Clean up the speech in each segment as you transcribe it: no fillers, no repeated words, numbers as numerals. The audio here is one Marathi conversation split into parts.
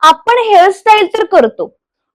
आपण हेअरस्टाईल तर करतो,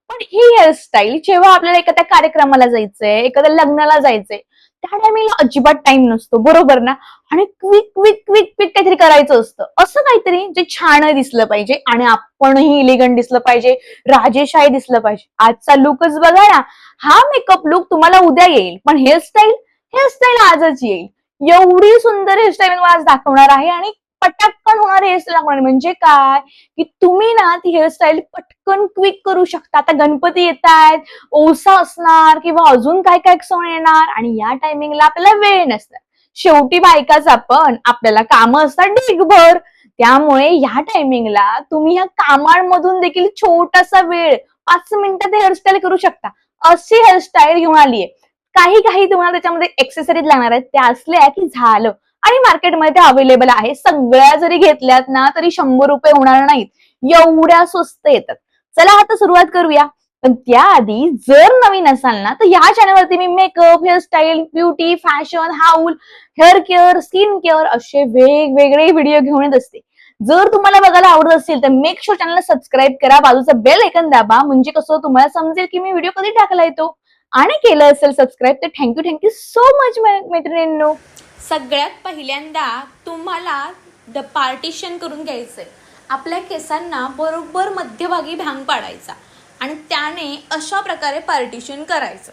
पण ही हेअरस्टाईल जेव्हा आपल्याला एखाद्या कार्यक्रमाला जायचंय, एखाद्या लग्नाला जायचंय, त्या टायमिंगला अजिबात टाइम नसतो, बरोबर ना? आणि क्विक क्विक क्विक क्विक काहीतरी करायचं असतं, असं काहीतरी जे छान दिसलं पाहिजे आणि आपणही इलिगंट दिसलं पाहिजे, राजेशाही दिसलं पाहिजे. आजचा लुकच बघा ना, हा मेकअप लुक तुम्हाला उद्या येईल, पण हेअरस्टाईल हेअरस्टाईल आजच येईल. एवढी सुंदर हेअरस्टाईल मी आज दाखवणार आहे आणि पटाक्कन होणारी हेअरस्टाईल दाखवणार आहे. म्हणजे काय की तुम्ही ना ती हेअरस्टाईल पटकन क्विक करू शकता. आता गणपती येत आहेत, ओसा असणार किंवा अजून काय काय सण येणार आणि या टायमिंगला आपल्याला वेळ नसणार. शेवटी बायकाच आपण, आपल्याला कामं असतात ढीगभर. त्यामुळे या टायमिंगला तुम्ही या कामांमधून देखील छोटासा वेळ 5 मिनिटात हेअरस्टाईल करू शकता. अशी हेअरस्टाईल घेऊन आलीये. काही काही तुम्हाला त्याच्यामध्ये एक्सेसरीज लागणार आहेत, त्या असल्या की झालं. आणि मार्केटमध्ये ते अवेलेबल आहे. सगळ्या जरी घेतल्यात ना तरी 100 रुपये होणार नाहीत, एवढ्या स्वस्त येतात. चला आता सुरुवात करूया. पण त्याआधी जर नवीन असाल ना तर या चॅनलवरती मी makeup, hairstyle, beauty, fashion, haul, hair care, skin care असे वेगवेगळे व्हिडिओ घेऊन येत असते. जर तुम्हाला बघायला आवडत असेल तर मेक शुअर चॅनलला सबस्क्राईब करा, बाजूचा बेल आयकॉन दाबा, म्हणजे कसं तुम्हाला समजेल की मी व्हिडिओ कधी टाकला येतो. आणि केलं असेल सबस्क्राईब तर थँक्यू सो मच मैत्रिणींनो. सगळ्यात पहिल्यांदा तुम्हाला पार्टिशन करून घ्यायचंय. आपल्या केसांना बरोबर मध्यभागी भांग पाडायचा आणि त्याने अशा प्रकारे पार्टिशन करायचं.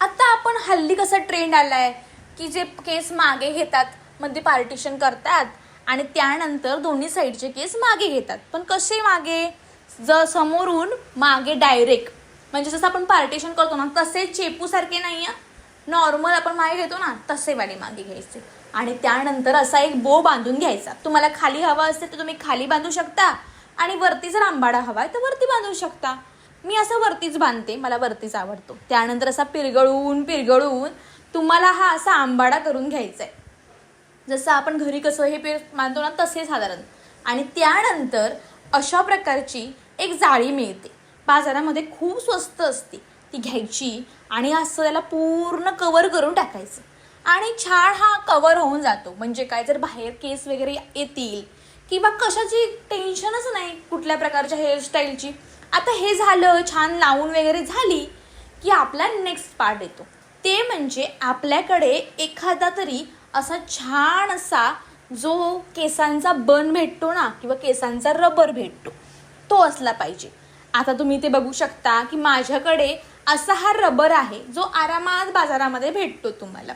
आता आपण हल्ली कसा ट्रेंड आलाय की जे केस मागे घेतात मध्ये पार्टिशन करतात आणि त्यानंतर दोन्ही साईडचे केस मागे घेतात. पण कसे मागे? समोरून मागे डायरेक्ट, म्हणजे जसं आपण पार्टिशन करतो ना तसे चेपू सारखे नाही, नॉर्मल आपण मागे घेतो ना तसे वाले मागे घ्यायचे आणि त्यानंतर असा एक बो बांधून घ्यायचा. तुम्हाला खाली हवा असेल तर तुम्ही खाली बांधू शकता आणि वरती जर आंबाडा हवा आहे तर वरती बांधू शकता. मी असं वरतीच बांधते, मला वरतीच आवडतो. त्यानंतर असा पिरगळून पिरगळून तुम्हाला हा असा आंबाडा करून घ्यायचा आहे, जसं आपण घरी कसं हे बांधतो ना तसे साधारण. आणि त्यानंतर अशा प्रकारची एक जाळी मिळते बाजारामध्ये, खूप स्वस्त असते, ती घ्यायची आणि असं त्याला पूर्ण कव्हर करून टाकायचं आणि छान हा कव्हर होऊन जातो. म्हणजे काय, जर बाहेर केस वगैरे येतील किंवा कशाची टेन्शनच नाही कुठल्या प्रकारच्या हेअरस्टाईलची. आता हे झालं, छान लावून वगैरे झाली की आपला नेक्स्ट पार्ट येतो. ते म्हणजे आपल्याकडे एखादा तरी असा छान असा जो केसांचा बन भेटतो ना किंवा केसांचा रबर भेटतो, तो असला पाहिजे. आता तुम्ही ते बघू शकता की माझ्याकडे असा हा रबर आहे जो आरामात बाजारामध्ये भेटतो तुम्हाला.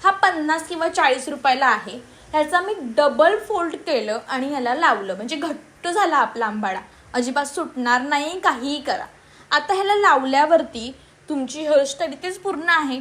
हा 50 किंवा 40 रुपयाला आहे. ह्याचा मी डबल फोल्ड केलं आणि ह्याला लावलं, म्हणजे घट्ट झाला आपला आंबाडा, अजिबात सुटणार नाही, काहीही करा. आता ह्याला लावल्यावरती तुमची हेअरस्टाईल इथेच पूर्ण आहे.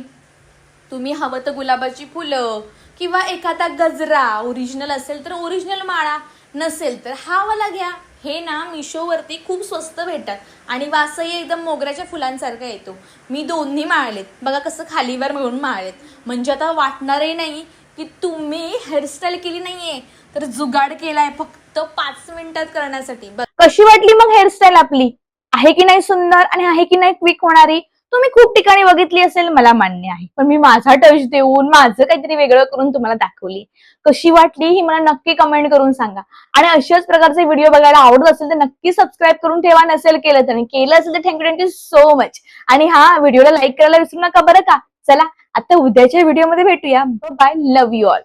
तुम्ही हवं तर गुलाबाची फुलं किंवा एखादा गजरा ओरिजिनल असेल तर ओरिजिनल माळा, नसेल तर हा वाला घ्या. हे ना मिशोवरती खूप स्वस्त भेटतात आणि वासही एकदम मोगऱ्याच्या फुलांसारखा येतो. मी दोन्ही माळलेत बघा, कसं खालीवर मिळून माळलेत, म्हणजे आता वाटणारही नाही की तुम्ही हेअरस्टाईल केली नाहीये तर जुगाड केलाय फक्त 5 मिनिटात करण्यासाठी. कशी वाटली मग हेअरस्टाईल आपली? आहे की नाही सुंदर आणि आहे की नाही क्विक होणारी? तुम्ही खूप ठिकाणी बघितली असेल, मला मान्य आहे, पण मी माझा टच देऊन माझं काहीतरी वेगळं करून तुम्हाला दाखवली. कशी वाटली ही मला नक्की कमेंट करून सांगा. आणि अशाच प्रकारचे व्हिडिओ बघायला आवडत असेल तर नक्की सबस्क्राईब करून ठेवा, नसेल केलं तर. केलं असेल तर थँक्यू सो मच. आणि हा व्हिडिओला लाईक करायला विसरू नका बरं का. चला आता उद्याच्या व्हिडिओमध्ये भेटूया. Bye, love you all.